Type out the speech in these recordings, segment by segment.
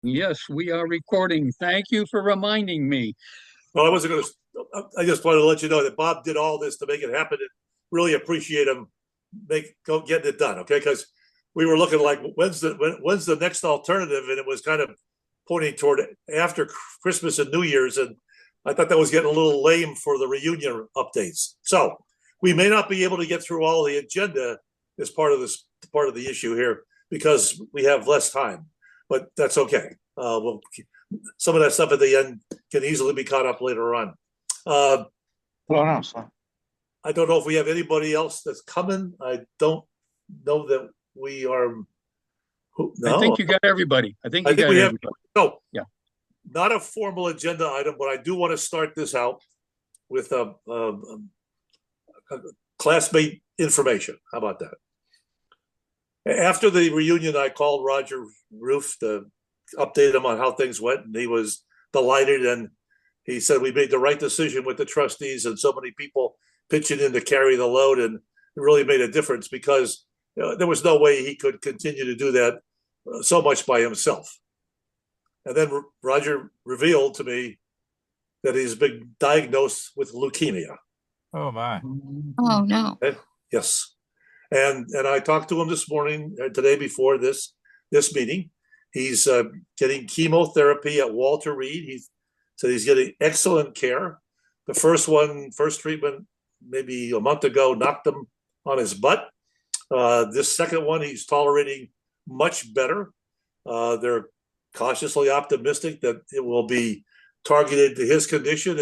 Yes, we are recording. Thank you for reminding me. Well, I wasn't going to. I just wanted to let you know that Bob did all this to make it happen. And really appreciate him getting it done. Okay, because we were looking like when's the next alternative, and it was kind of pointing toward after Christmas and New Year's, and I thought that was getting a little lame for the reunion updates. So we may not be able to get through all the agenda as part of the issue here because we have less time, but that's okay. We'll some of that stuff at the end can easily be caught up later on. Uh, Oh, no, so I don't know if we have anybody else that's coming. I don't know that we are. I No, think you got everybody. I think I you think got we have. everybody. No, Yeah. not a formal agenda item, but I do want to start this out with a classmate information. How about that? After the reunion, I called Roger Roof to update him on how things went, and he was delighted. And he said we made the right decision with the trustees and so many people pitching in to carry the load, and it really made a difference because there was no way he could continue to do that so much by himself. And then Roger revealed to me that he's been diagnosed with leukemia. oh my. Oh, no. Okay? Yes, and I talked to him this morning, today before this meeting. He's getting chemotherapy at Walter Reed. He said he's getting excellent care. The first treatment, maybe a month ago, knocked him on his butt. This second one, he's tolerating much better. They're cautiously optimistic that it will be targeted to his condition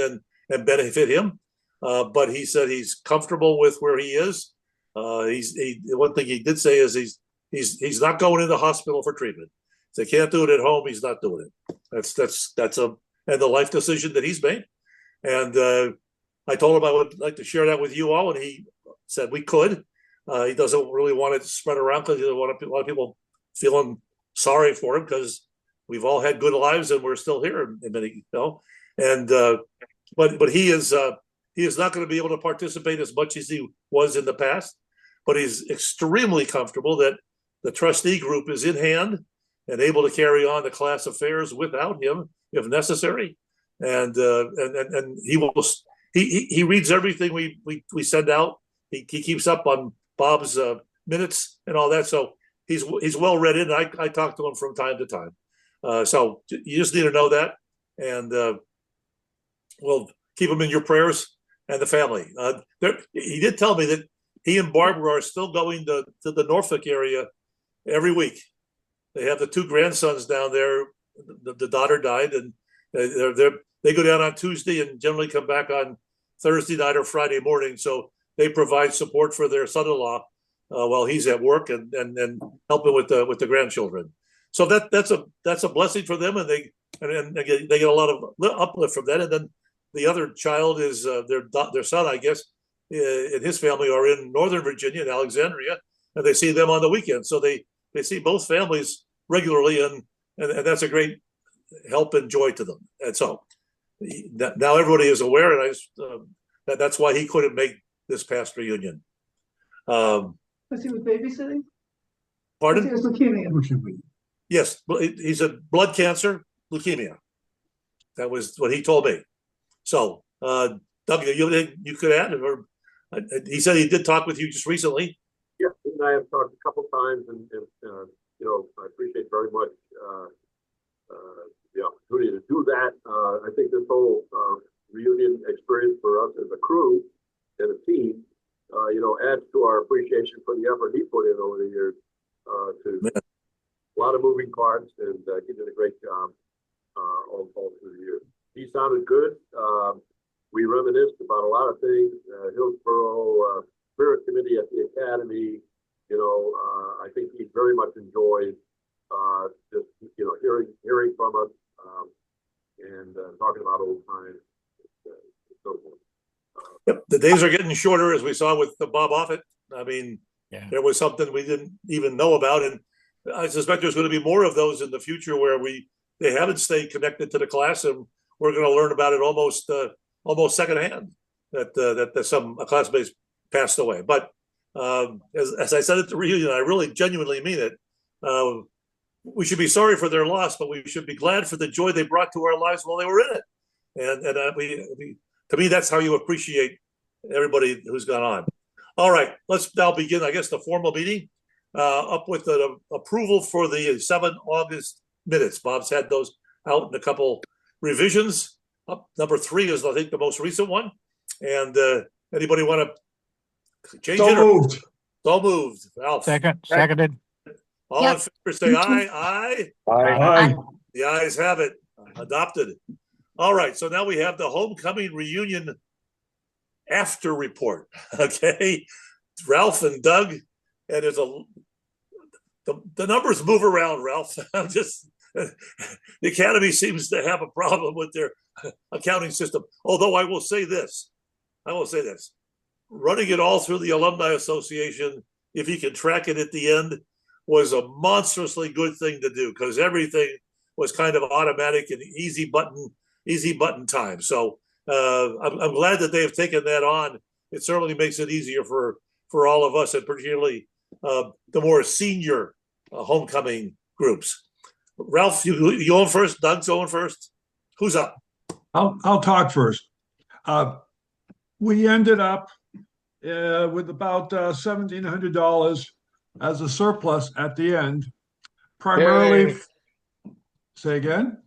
and benefit him. But he said he's comfortable with where he is. One thing he did say is he's not going into hospital for treatment. If they can't do it at home, he's not doing it. That's and the life decision that he's made. And I told him I would like to share that with you all, and he said we could. He doesn't really want it to spread around because he doesn't want a lot of people feeling sorry for him because we've all had good lives and we're still here in many, And but he is not going to be able to participate as much as he was in the past. But he's extremely comfortable that the trustee group is in hand and able to carry on the class affairs without him if necessary. And he reads everything we send out. He keeps up on Bob's minutes and all that. So he's well read in. I talk to him from time to time. So you just need to know that, and we'll keep him in your prayers and the family. He did tell me that he and Barbara are still going to the Norfolk area every week. They have the two grandsons down there. The daughter died, and they go down on Tuesday and generally come back on Thursday night or Friday morning. So they provide support for their son-in-law while he's at work and helping with the grandchildren. So that's a blessing for them, and they get a lot of uplift from that. And then the other child is their son, I guess, and his family are in Northern Virginia, in Alexandria, and they see them on the weekend. So they see both families regularly, and that's a great help and joy to them. And so now everybody is aware, and that's why he couldn't make this past reunion. Because he was babysitting? Pardon? He was leukemia. Yes, he's a blood cancer, leukemia. That was what he told me. So, Doug, you could add, or he said he did talk with you just recently. Yeah, he and I have talked a couple times, and I appreciate very much the opportunity to do that. I think this whole reunion experience for us as a crew and a team, adds to our appreciation for the effort he put in over the years. A lot of moving parts, and he did a great job all through the years. He sounded good. We reminisced about a lot of things. Hillsborough Spirit Committee at the Academy. I think he very much enjoyed just hearing from us and talking about old times and so forth. Yep, the days are getting shorter, as we saw with Bob Offit. I mean, There was something we didn't even know about, and I suspect there's going to be more of those in the future where they haven't stayed connected to the class, and we're going to learn about it almost secondhand that some classmates passed away. But as I said at the reunion, I really genuinely mean it. we should be sorry for their loss, but we should be glad for the joy they brought to our lives while they were in it. And to me, that's how you appreciate everybody who's gone on. All right, let's now begin, I guess, the formal meeting. Up with the approval for the 7 August minutes. Bob's had those out in a couple revisions. Number 3 is, I think, the most recent one. And anybody want to change it? Moved. So moved. Ralph. Seconded. All in favor, say aye. Aye. Aye. The ayes have it. Adopted. All right, so now we have the homecoming reunion after report. Okay, Ralph and Doug, and there's the numbers move around, Ralph. I'm just the Academy seems to have a problem with their accounting system. Although I will say this, running it all through the Alumni Association, if you can track it at the end, was a monstrously good thing to do because everything was kind of automatic and easy button time. So I'm glad that they have taken that on. It certainly makes it easier for all of us, and particularly the more senior homecoming groups. Ralph, you going first? Doug's going first? Who's up? I'll talk first. We ended up with about $1,700 as a surplus at the end, primarily. Yay. Say again.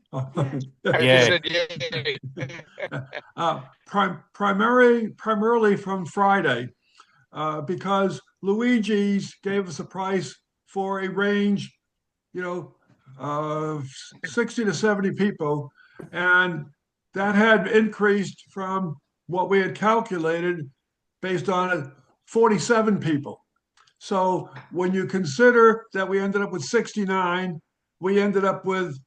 Yay. Primarily from Friday, because Luigi's gave us a price for a range, of 60 to 70 people, and that had increased from what we had calculated based on 47 people. So when you consider that we ended up with 69, we ended up with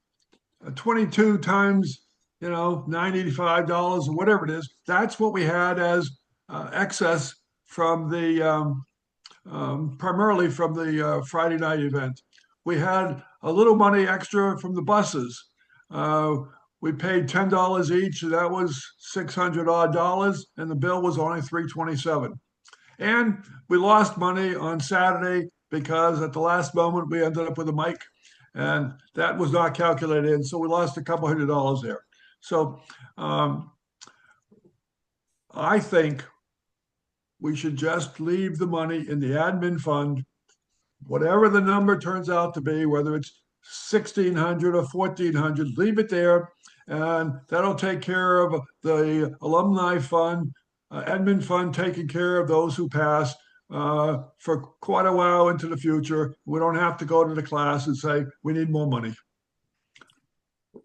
22 times, $985 or whatever it is. That's what we had as excess from the primarily from the Friday night event. We had a little money extra from the buses. We paid $10 each, and that was $600 odd, and the bill was only $327. And we lost money on Saturday because at the last moment we ended up with a mic, and that was not calculated in, so we lost a couple $100 there. So I think we should just leave the money in the admin fund, whatever the number turns out to be, whether it's 1,600 or 1,400, leave it there, and that'll take care of the alumni fund, admin fund taking care of those who passed for quite a while into the future. We don't have to go to the class and say, we need more money.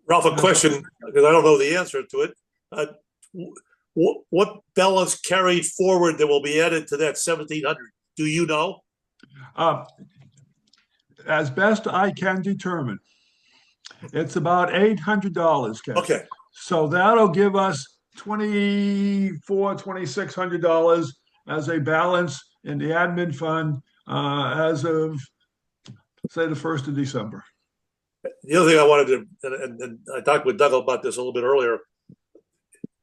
Ralph, a question, because I don't know the answer to it. What balance carried forward that will be added to that 1,700? Do you know? As best I can determine, it's about $800, Ken. Okay. So that'll give us $2,600 as a balance in the admin fund as of, say, the 1st of December. The other thing I wanted to, and I talked with Doug about this a little bit earlier,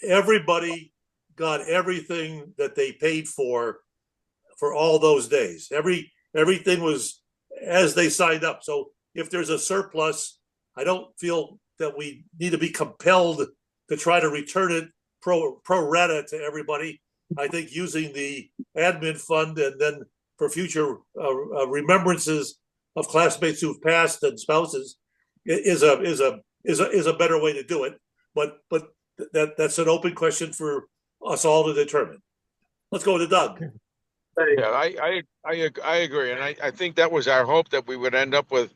everybody got everything that they paid for all those days. Everything was as they signed up. So if there's a surplus, I don't feel that we need to be compelled to try to return it pro rata to everybody. I think using the admin fund and then for future remembrances of classmates who've passed and spouses is a better way to do it. But that's an open question for us all to determine. Let's go to Doug. Yeah, I agree, and I think that was our hope, that we would end up with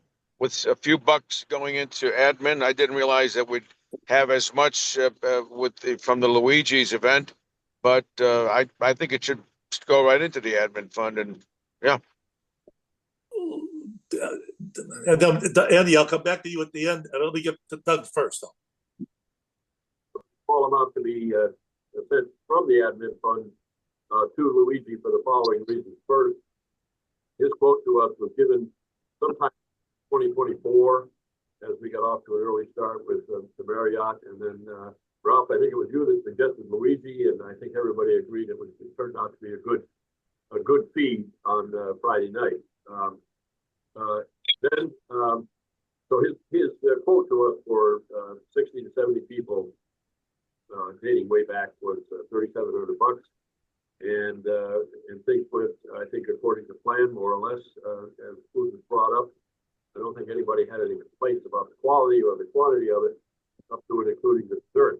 a few bucks going into admin. I didn't realize that we'd have as much from the Luigi's event, but I think it should go right into the admin fund, and yeah. And then, Andy, I'll come back to you at the end, and let me get to Doug first, though. Small amount to be sent from the admin fund to Luigi for the following reasons. First, his quote to us was given sometime in 2024 as we got off to an early start with the Marriott, and then Ralph, I think it was you that suggested Luigi, and I think everybody agreed it turned out to be a good feed on Friday night. Then So his quote to us for 60 to 70 people dating way back was $3,700, and things went, I think, according to plan, more or less, as food was brought up. I don't think anybody had any complaints about the quality or the quantity of it, up to and including the dessert.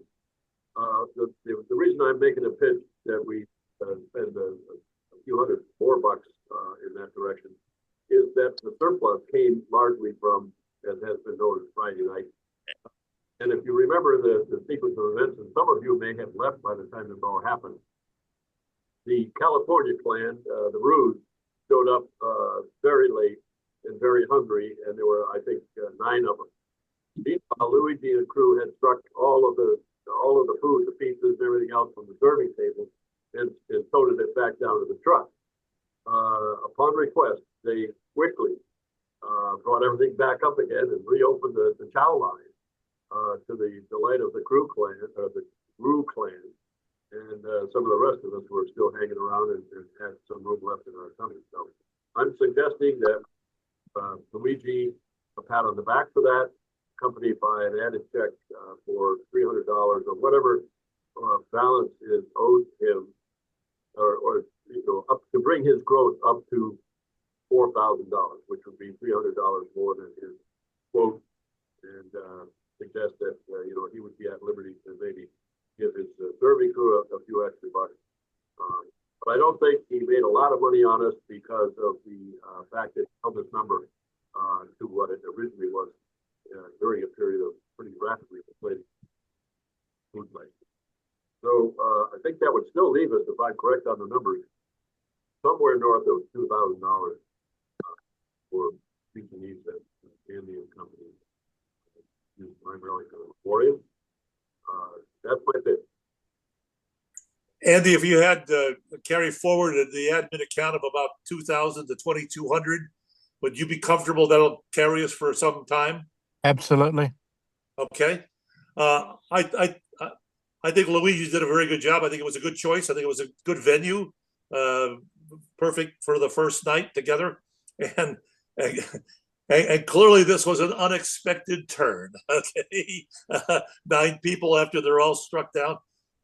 The reason I'm making a pitch that we spend a few hundred more bucks in that direction is that the surplus came largely from, as has been noted, Friday night. And if you remember the sequence of events, and some of you may have left by the time this all happened, the California clan, the Ruse, showed up very late and very hungry, and there were, I think, 9 of them. Meanwhile, Luigi and crew had struck all of the food, the pizzas, and everything else from the serving table, and toted it back down to the truck. Upon request, they quickly brought everything back up again and reopened the chow line to the delight of the Crew clan, the Rue clan, and some of the rest of us were still hanging around and had some room left in our tummies. So I'm suggesting that Luigi a pat on the back for that, accompanied by an added check for $300 or whatever balance is owed him, or up to bring his growth up to $4,000, which would be $300 more than his quote, and suggest that he would be at liberty to maybe give his serving crew a few extra bucks. But I don't think he made a lot of money on us because of the fact that he held this number to what it originally was during a period of pretty rapidly inflating food prices. So I think that would still leave us, if I'm correct on the numbers, somewhere north of $2,000 for Pekingese and Indian companies, primarily for the Emporium. That's my bit. Andy, if you had carry forward the admin account of about 2,000 to 2,200, would you be comfortable that'll carry us for some time? Absolutely. Okay. I think Luigi did a very good job. I think it was a good choice. I think it was a good venue, perfect for the first night together, and clearly this was an unexpected turn. Okay, 9 people after they're all struck down.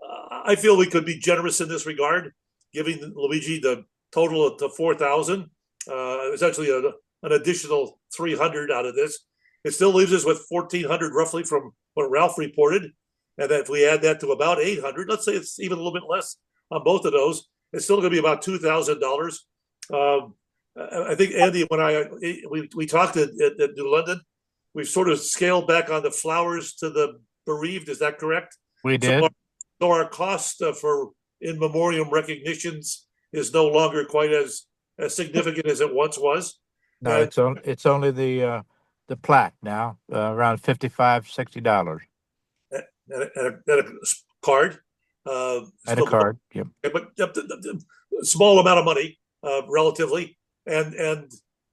I feel we could be generous in this regard, giving Luigi the total to 4,000, essentially an additional 300 out of this. It still leaves us with 1,400 roughly from what Ralph reported. And then if we add that to about 800, let's say it's even a little bit less on both of those, it's still going to be about $2,000. I think, Andy, when we talked at New London, we've sort of scaled back on the flowers to the bereaved. Is that correct? We did. So our cost for in memoriam recognitions is no longer quite as significant as it once was. No, it's only the plaque now, around $55, $60. And a card. And a card, yeah. But a small amount of money, relatively, and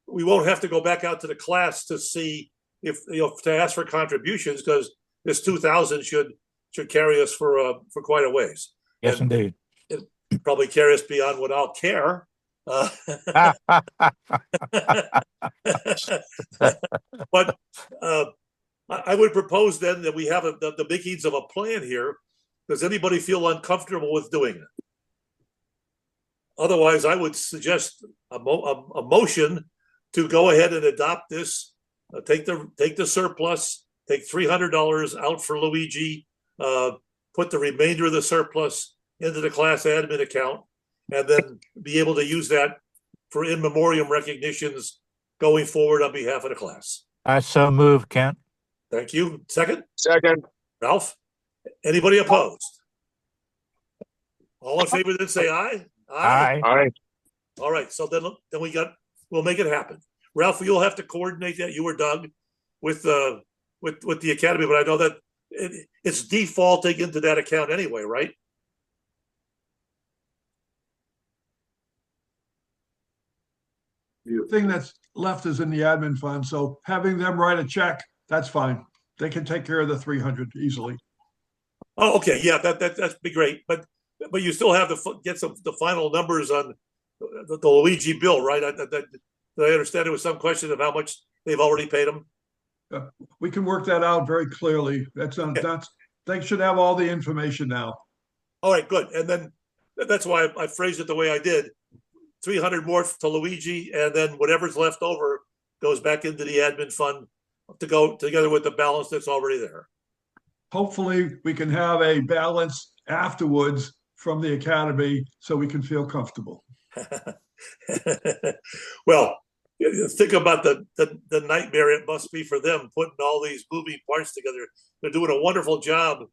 we won't have to go back out to the class to see if to ask for contributions, because this 2,000 should carry us for quite a ways. Yes, and indeed. It probably carry us beyond what I'll care. But I would propose then that we have the makings of a plan here. Does anybody feel uncomfortable with doing it? Otherwise, I would suggest a motion to go ahead and adopt this. Take the surplus. Take $300 out for Luigi. Put the remainder of the surplus into the class admin account, and then be able to use that for in memoriam recognitions going forward on behalf of the class. I so move, Kent. Thank you. Second? Second. Ralph? Anybody opposed? All in favor, then say aye. Aye. Aye. All right. So then we'll make it happen. Ralph, you'll have to coordinate that, you or Doug, with the academy, but I know that it's defaulting into that account anyway, right? The thing that's left is in the admin fund, so having them write a check, that's fine. They can take care of the 300 easily. Oh, okay. Yeah, that'd be great. But you still have to get the final numbers on the Luigi bill, right? I understand there was some question of how much they've already paid them. we can work that out very clearly. They should have all the information now. All right, good. And then that's why I phrased it the way I did. 300 more to Luigi, and then whatever's left over goes back into the admin fund to go together with the balance that's already there. Hopefully, we can have a balance afterwards from the academy so we can feel comfortable. Well, think about the nightmare it must be for them putting all these moving parts together. They're doing a wonderful job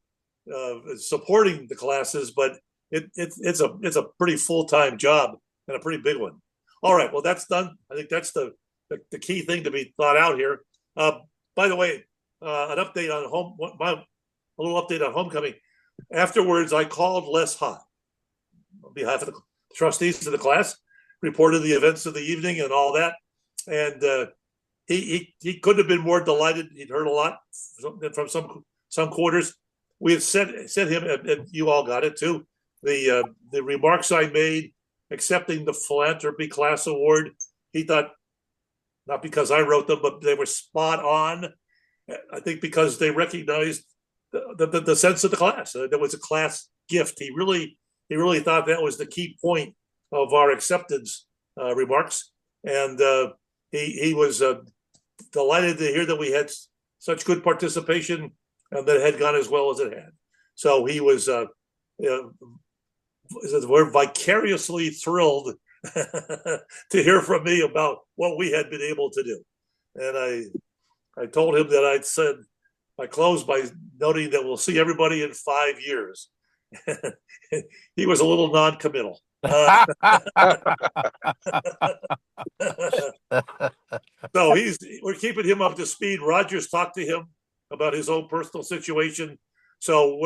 supporting the classes, but it's a pretty full-time job and a pretty big one. All right, well, that's done. I think that's the key thing to be thought out here. By the way, an update on a little update on homecoming. Afterwards, I called Les Hott on behalf of the trustees of the class, reported the events of the evening and all that, and he couldn't have been more delighted. He'd heard a lot from some quarters. We had sent him, and you all got it too, the remarks I made accepting the philanthropy class award. He thought, not because I wrote them, but they were spot on. I think because they recognized the sense of the class. There was a class gift. He really thought that was the key point of our acceptance remarks, and he was delighted to hear that we had such good participation and that it had gone as well as it had. So he was we're vicariously thrilled to hear from me about what we had been able to do. And I told him that I closed by noting that we'll see everybody in 5 years. He was a little non-committal. So we're keeping him up to speed. Roger's talked to him about his own personal situation. So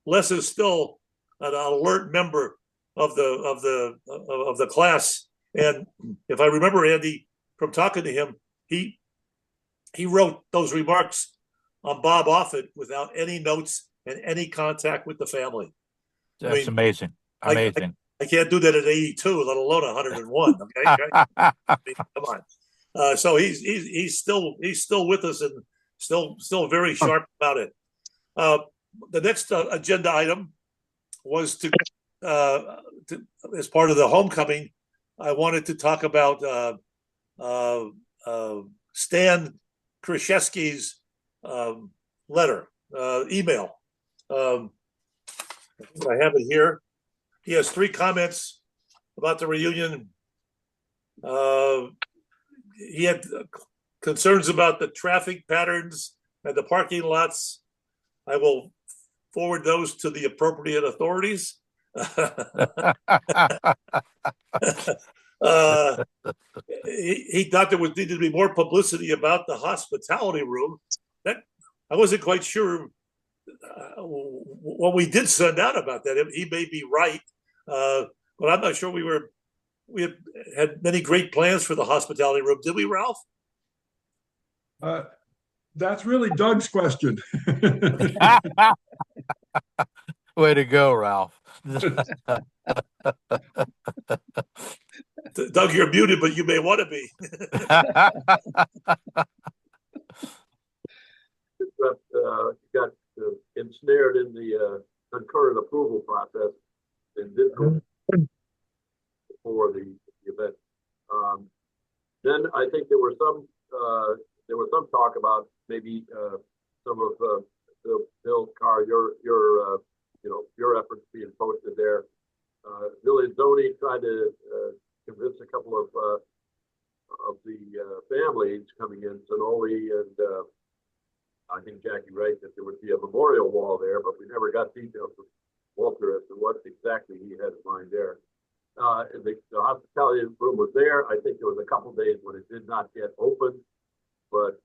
Les is still an alert member of the class. And if I remember, Andy, from talking to him, he wrote those remarks on Bob Offit without any notes and any contact with the family. That's amazing. Amazing. I can't do that at 82, let alone 101. Okay, I mean, come on. So he's still with us and still very sharp about it. The next agenda item was to as part of the homecoming, I wanted to talk about Stan Kraszewski's letter, email. I have it here. He has 3 comments about the reunion. He had concerns about the traffic patterns and the parking lots. I will forward those to the appropriate authorities. He thought there needed to be more publicity about the hospitality room. That I wasn't quite sure what we did send out about that. He may be right, but I'm not sure we had many great plans for the hospitality room. Did we, Ralph? That's really Doug's question. Way to go, Ralph. Doug, you're muted, but you may want to be. Got ensnared in the concurrent approval process and did go for the event. Then I think there was some talk about maybe some of Bill Carr, your efforts being posted there. Billy Zoni tried to convince a couple of the families coming in, Sonoli and I think Jackie Wright, that there would be a memorial wall there, but we never got details from Walter as to what exactly he had in mind there. The hospitality room was there. I think there was a couple days when it did not get open, but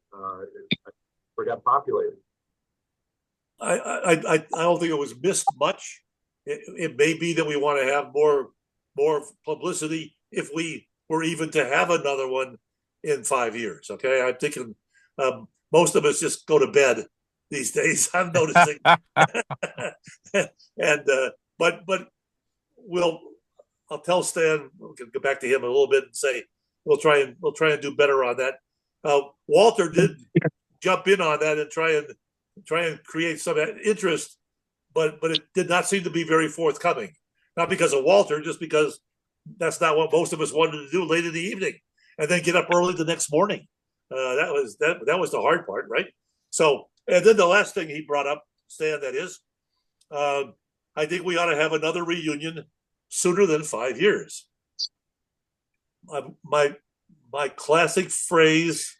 it got populated. I don't think it was missed much. It may be that we want to have more publicity if we were even to have another one in 5 years. Okay, I'm thinking most of us just go to bed these days. I'm noticing, and but I'll tell Stan. We'll get back to him in a little bit and say we'll try and do better on that. Walter jump in on that and try and create some interest, but it did not seem to be very forthcoming. Not because of Walter, just because that's not what most of us wanted to do late in the evening, and then get up early the next morning. That was the hard part, right? So, and then the last thing he brought up, Stan, that is, I think we ought to have another reunion sooner than 5 years. My classic phrase: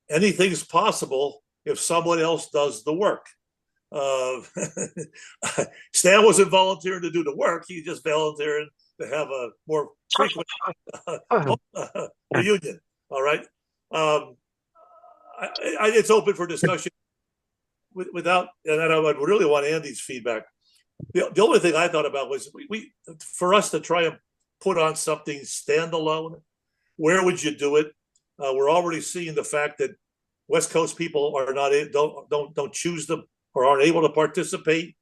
anything's possible if someone else does the work. Stan wasn't volunteering to do the work; he just volunteered to have a more frequent reunion. All right, it's open for discussion. Without, and I would really want Andy's feedback. The only thing I thought about was for us to try and put on something standalone. Where would you do it? We're already seeing the fact that West Coast people are not don't choose them or aren't able to participate.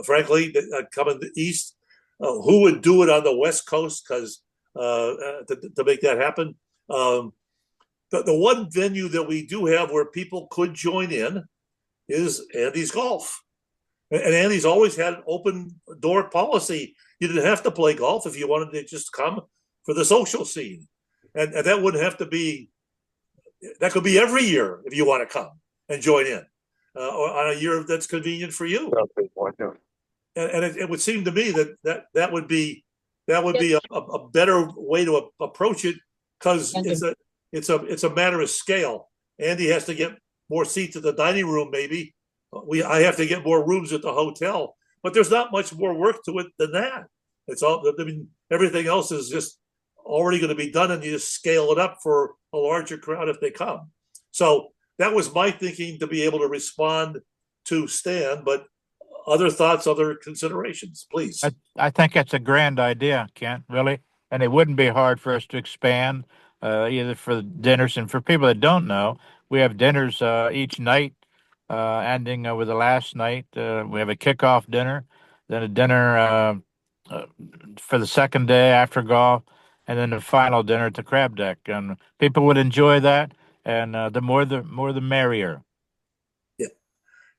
Frankly, coming east, who would do it on the West Coast? Because to make that happen, the one venue that we do have where people could join in is Andy's Golf. And Andy's always had an open door policy. You didn't have to play golf if you wanted to just come for the social scene. And that wouldn't have to be, that could be every year if you want to come and join in or on a year that's convenient for you. And it would seem to me that would be a better way to approach it, because it's a matter of scale. Andy has to get more seats at the dining room, maybe. I have to get more rooms at the hotel, but there's not much more work to it than that. It's all. I mean, everything else is just already going to be done, and you just scale it up for a larger crowd if they come. So that was my thinking, to be able to respond to Stan. But other thoughts, other considerations, please. I think that's a grand idea, Kent, really. And it wouldn't be hard for us to expand either for the dinners. And for people that don't know, we have dinners each night, ending with the last night. We have a kickoff dinner, then a dinner for the second day after golf, and then the final dinner at the crab deck. And people would enjoy that. And the more the merrier. Yeah.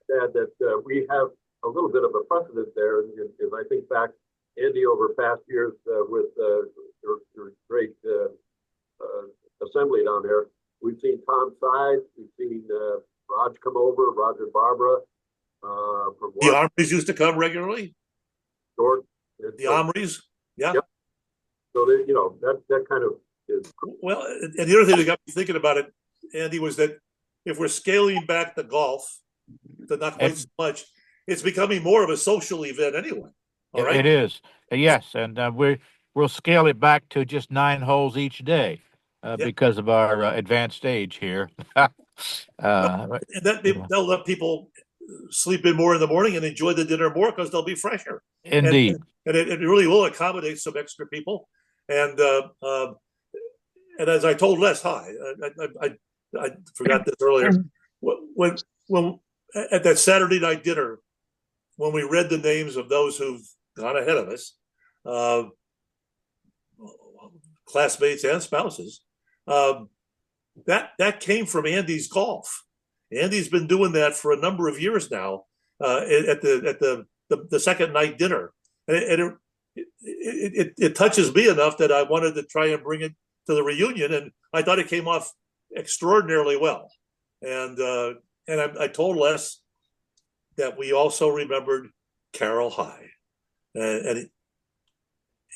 That we have a little bit of a precedent there. As I think back, Andy, over past years with your great assembly down there, we've seen Tom Sides, we've seen Raj come over, Roger Barbara. From the Omrys used to come regularly. George, the Omrys, yeah. Yep. So that kind of is. Well, and the other thing that got me thinking about it, Andy, was that if we're scaling back the golf to not quite so much, it's becoming more of a social event anyway. All right? It is, yes, and we'll scale it back to just 9 holes each day because of our advanced age here. And they'll let people sleep in more in the morning and enjoy the dinner more because they'll be fresher. Indeed, and it really will accommodate some extra people. And as I told Les, I forgot this earlier. When at that Saturday night dinner, when we read the names of those who've gone ahead of us, classmates and spouses, that came from Andy's Golf. Andy's been doing that for a number of years now at the second night dinner, and it touches me enough that I wanted to try and bring it to the reunion, and I thought it came off extraordinarily well. And I told Les that we also remembered Carol High, and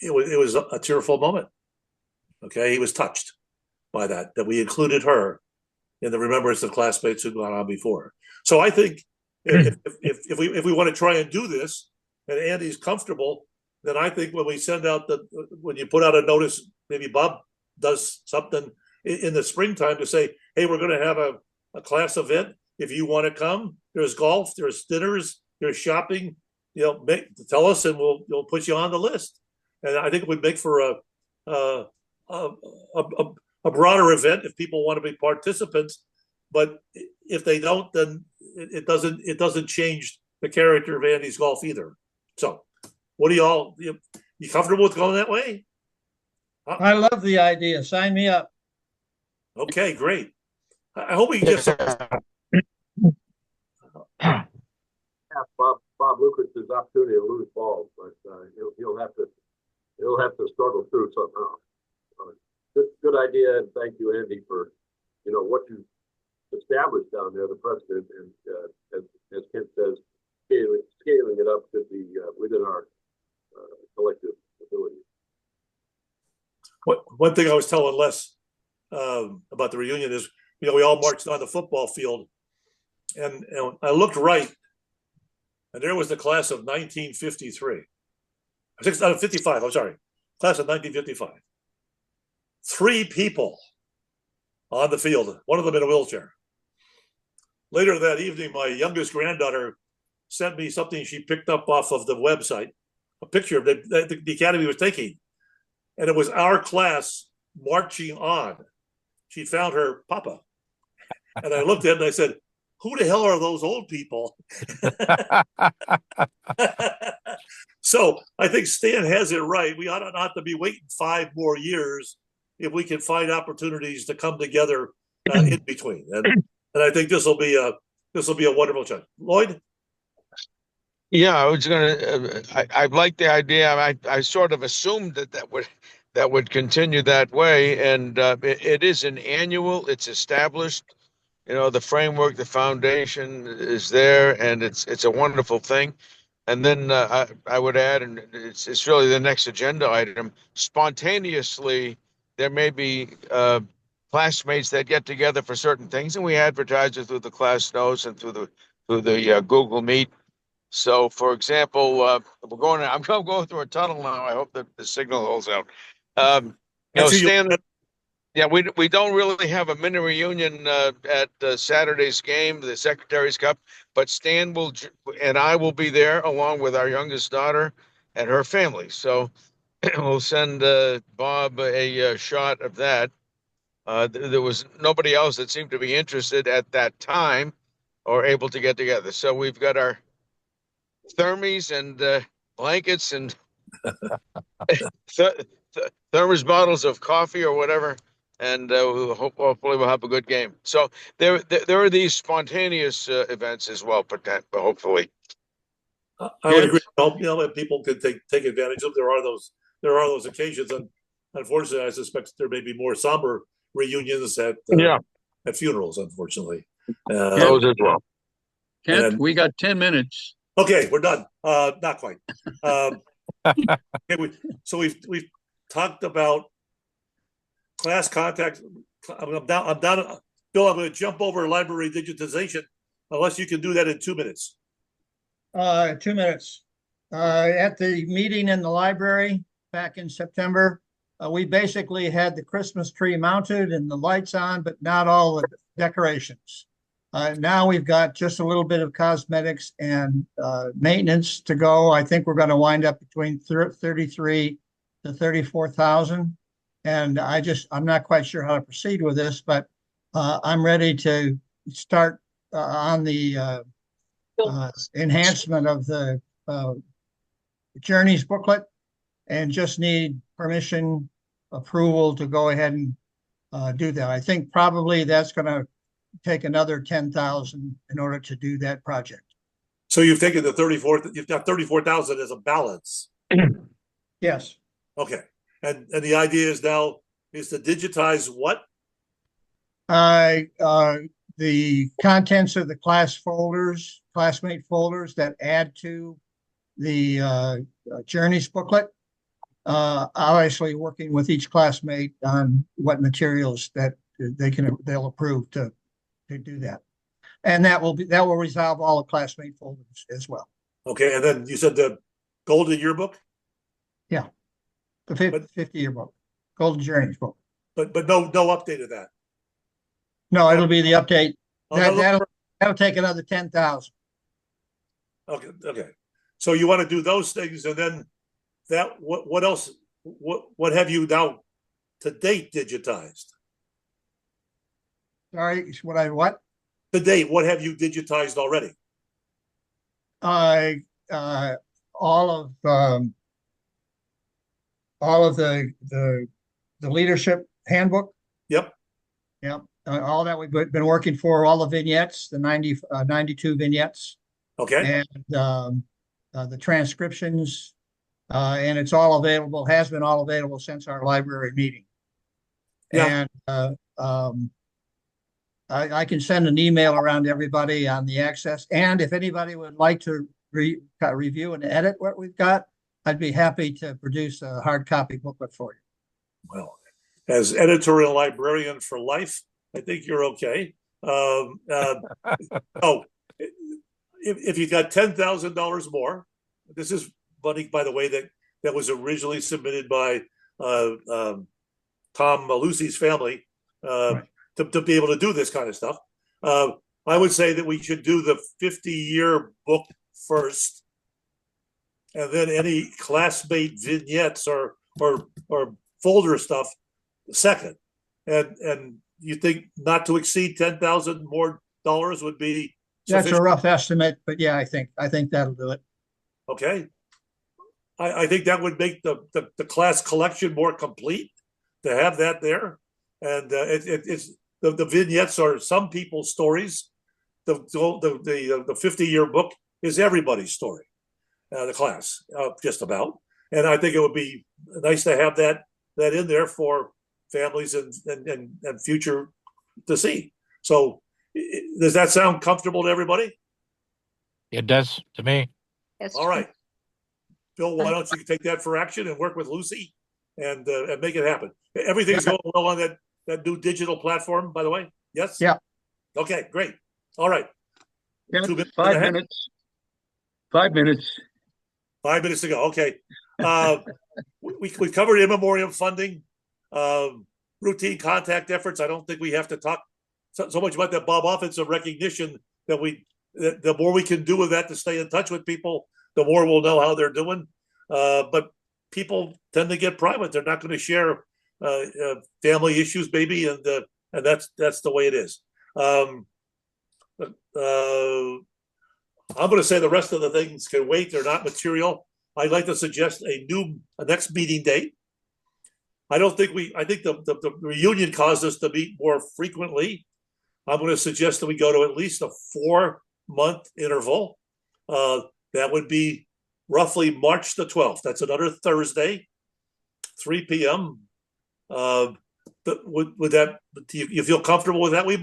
it was a tearful moment. Okay, he was touched by that we included her in the remembrance of classmates who'd gone on before. So I think if we want to try and do this, and Andy's comfortable, then I think when you put out a notice, maybe Bob does something in the springtime to say, hey, we're going to have a class event. If you want to come, there's golf, there's dinners, there's shopping. Tell us, and we'll put you on the list. And I think it would make for a broader event if people want to be participants. But if they don't, then it doesn't change the character of Andy's Golf either. So, what do y'all? You comfortable with going that way? I love the idea. Sign me up. Okay, great. I hope we can get some. Yeah, Bob Lucas's opportunity to lose balls, but he'll have to struggle through somehow. Good idea, and thank you, Andy, for what you established down there, the precedent, and as Kent says, scaling it up should be within our collective ability. One thing I was telling Les about the reunion is, we all marched on the football field, and I looked right, and there was the class of 1953. 55, I'm sorry, class of 1955. 3 people on the field, one of them in a wheelchair. Later that evening, my youngest granddaughter sent me something she picked up off of the website, a picture of the academy was taking. And it was our class marching on. She found her papa. And I looked at it and I said, who the hell are those old people? So I think Stan has it right. We ought not to be waiting 5 more years if we can find opportunities to come together in between. And I think this will be a wonderful chance. Lloyd? Yeah, I was gonna. I like the idea. I sort of assumed that would continue that way, and it is an annual. It's established. The framework, the foundation is there, and it's a wonderful thing. And then I would add, and it's really the next agenda item. Spontaneously, there may be classmates that get together for certain things, and we advertise it through the class notes and through the Google Meet. So, for example, I'm going through a tunnel now. I hope that the signal holds out. Stan, yeah, we don't really have a mini reunion at Saturday's game, the Secretary's Cup, but Stan and I will be there along with our youngest daughter and her family. So we'll send Bob a shot of that. There was nobody else that seemed to be interested at that time or able to get together. So we've got our thermies and blankets and thermos bottles of coffee or whatever, and hopefully we'll have a good game. So there are these spontaneous events as well, hopefully. I would agree. That people can take advantage of. There are those occasions, and unfortunately, I suspect there may be more somber reunions at funerals. Unfortunately, those as well. Kent, we got 10 minutes. Okay, we're done. Not quite. So we've talked about class contact. I'm down. Bill, I'm going to jump over library digitization, unless you can do that in 2 minutes. 2 minutes. At the meeting in the library back in September, we basically had the Christmas tree mounted and the lights on, but not all the decorations. Now we've got just a little bit of cosmetics and maintenance to go. I think we're going to wind up between 33 to 34,000. And I'm not quite sure how to proceed with this, but I'm ready to start on the enhancement of the Journeys booklet, and just need permission, approval to go ahead and do that. I think probably that's going to take another 10,000 in order to do that project. So you've taken you've got 34,000 as a balance. Yes. Okay. And the idea is now is to digitize what? The contents of the classmate folders that add to the Journeys booklet. Obviously working with each classmate on what materials that they'll approve to do that. And that will resolve all the classmate folders as well. Okay, and then you said the Golden Yearbook? Yeah, the 50 yearbook, Golden Journeys book. But no update of that. No, it'll be the update. That'll take another 10,000. Okay. So you want to do those things, and then what else? What have you now to date digitized? Sorry, what? To date, what have you digitized already? All of the leadership handbook. Yep. Yep. all that we've been working for, all the vignettes, the 92 vignettes, Okay, and the transcriptions, and it's all available, has been all available since our library meeting. Yeah. And I can send an email around to everybody on the access. And if anybody would like to review and edit what we've got, I'd be happy to produce a hard copy booklet for you. well, as editorial librarian for life, I think you're okay. Oh, if you got $10,000 more, this is money, by the way, that was originally submitted by Tom Lucy's family Right. to be able to do this kind of stuff. I would say that we should do the 50-year book first, and then any classmate vignettes or folder stuff second. And you think not to exceed $10,000 more would be That's sufficient? a rough estimate, but yeah, I think that'll do it. Okay. I think that would make the class collection more complete to have that there. And it's the vignettes are some people's stories. The 50-year book is everybody's story, the class, just about. And I think it would be nice to have that in there for families and future to see. So does that sound comfortable to everybody? It does to me. All right. Bill, why don't you take that for action and work with Lucy and make it happen? Everything's going well on that new digital platform, by the way? Yes? Yeah. Okay, great. All right. Yeah, 2 minutes 5 ahead? minutes. 5 minutes. 5 minutes to go. Okay. We covered in memoriam funding, routine contact efforts. I don't think we have to talk so much about that, Bob. Often it's a recognition that the more we can do with that to stay in touch with people, the more we'll know how they're doing. But people tend to get private. They're not going to share family issues, maybe, and that's the way it is. I'm going to say the rest of the things can wait. They're not material. I'd like to suggest a next meeting date. I think the reunion caused us to meet more frequently. I'm going to suggest that we go to at least a 4-month interval. That would be roughly March the 12th. That's another Thursday, 3 p.m. Would that, you feel comfortable with that? We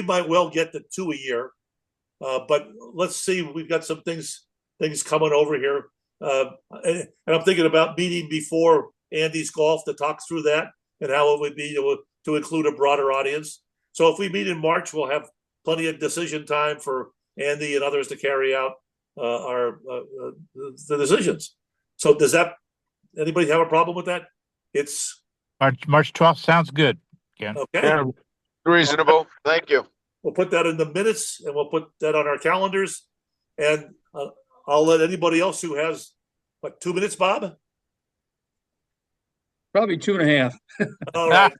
might well get to 2 a year, but let's see. We've got some things coming over here, and I'm thinking about meeting before Andy's golf to talk through that and how it would be to include a broader audience. So if we meet in March, we'll have plenty of decision time for Andy and others to carry out the decisions. So does anybody have a problem with that? It's March 12th sounds good, Ken. okay. Yeah, reasonable. Thank you. We'll put that in the minutes and we'll put that on our calendars. And I'll let anybody else who has 2 minutes, Bob. Probably 2.5. All right.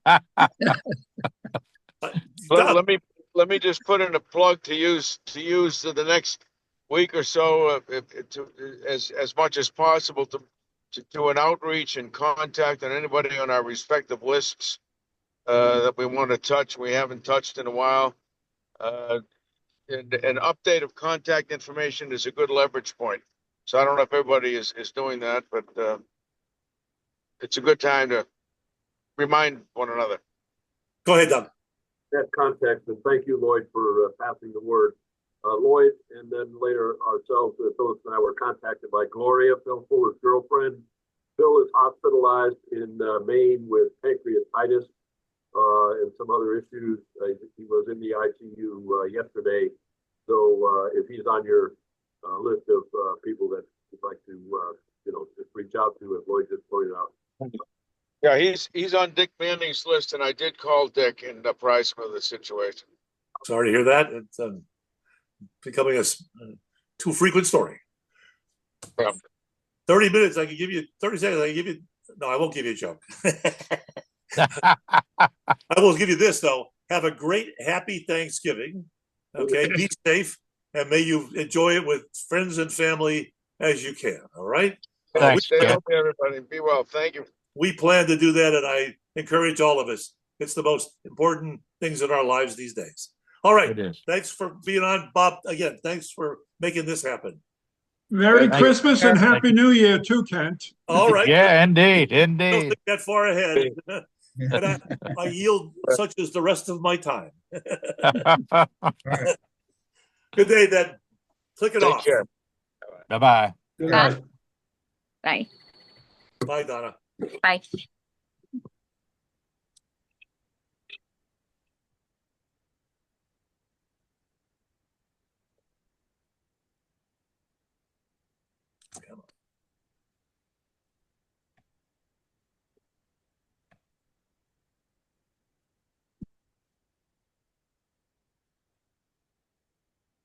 Let me just put in a plug to use the next week or so as much as possible to do an outreach and contact on anybody on our respective lists that we want to touch. We haven't touched in a while. And an update of contact information is a good leverage point. So I don't know if everybody is doing that, but it's a good time to remind one another. Go ahead, Doug. That context, and thank you, Lloyd, for passing the word. Lloyd, and then later ourselves, Phyllis and I were contacted by Gloria, Phil Fuller's girlfriend. Phil is hospitalized in Maine with pancreatitis and some other issues. He was in the ICU yesterday. So if he's on your list of people that you'd like to, just reach out to, as Lloyd just pointed out. Yeah, he's on Dick Manning's list, and I did call Dick and apprise him of the situation. Sorry to hear that. It's becoming a too frequent story. Yeah. 30 minutes, I can give you 30 seconds. I can give you. No, I won't give you a joke. I will give you this, though. Have a great, happy Thanksgiving. Okay. Be safe, and may you enjoy it with friends and family as you can. All right. Thanks, Stay Ken. healthy, everybody. Be well. Thank you. We plan to do that, and I encourage all of us It's the most important things in our lives these days. All right. It is. Thanks for being on, Bob. Again, thanks for making this happen. Merry Thank Christmas and Happy New Year too, Kent. All right. Yeah, indeed, Don't indeed. think that far ahead. And I yield such as the rest of my time. Good day then. Click it Take off. care. Bye-bye. Good Bye. night. Bye. Bye, Donna. Bye.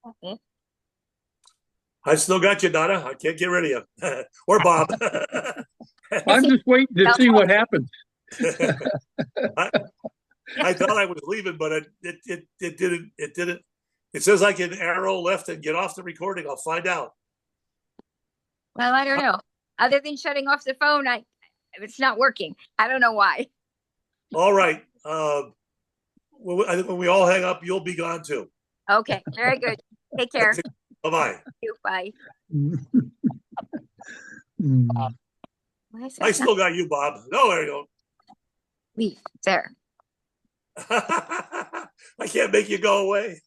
Okay. I still got you, Donna. I can't get rid of you. Or Bob. I'm just waiting to see what happens. I thought I was leaving, but it didn't. It didn't. It says I can arrow left and get off the recording. I'll find out. Well, I don't know. Other than shutting off the phone, it's not working. I don't know why. All right. I think when we all hang up, you'll be gone too. Okay, very good. Take care. Bye-bye. Bye. Mm. Why is I that still got you, Bob. No, there you leave there? go. I can't make you go away.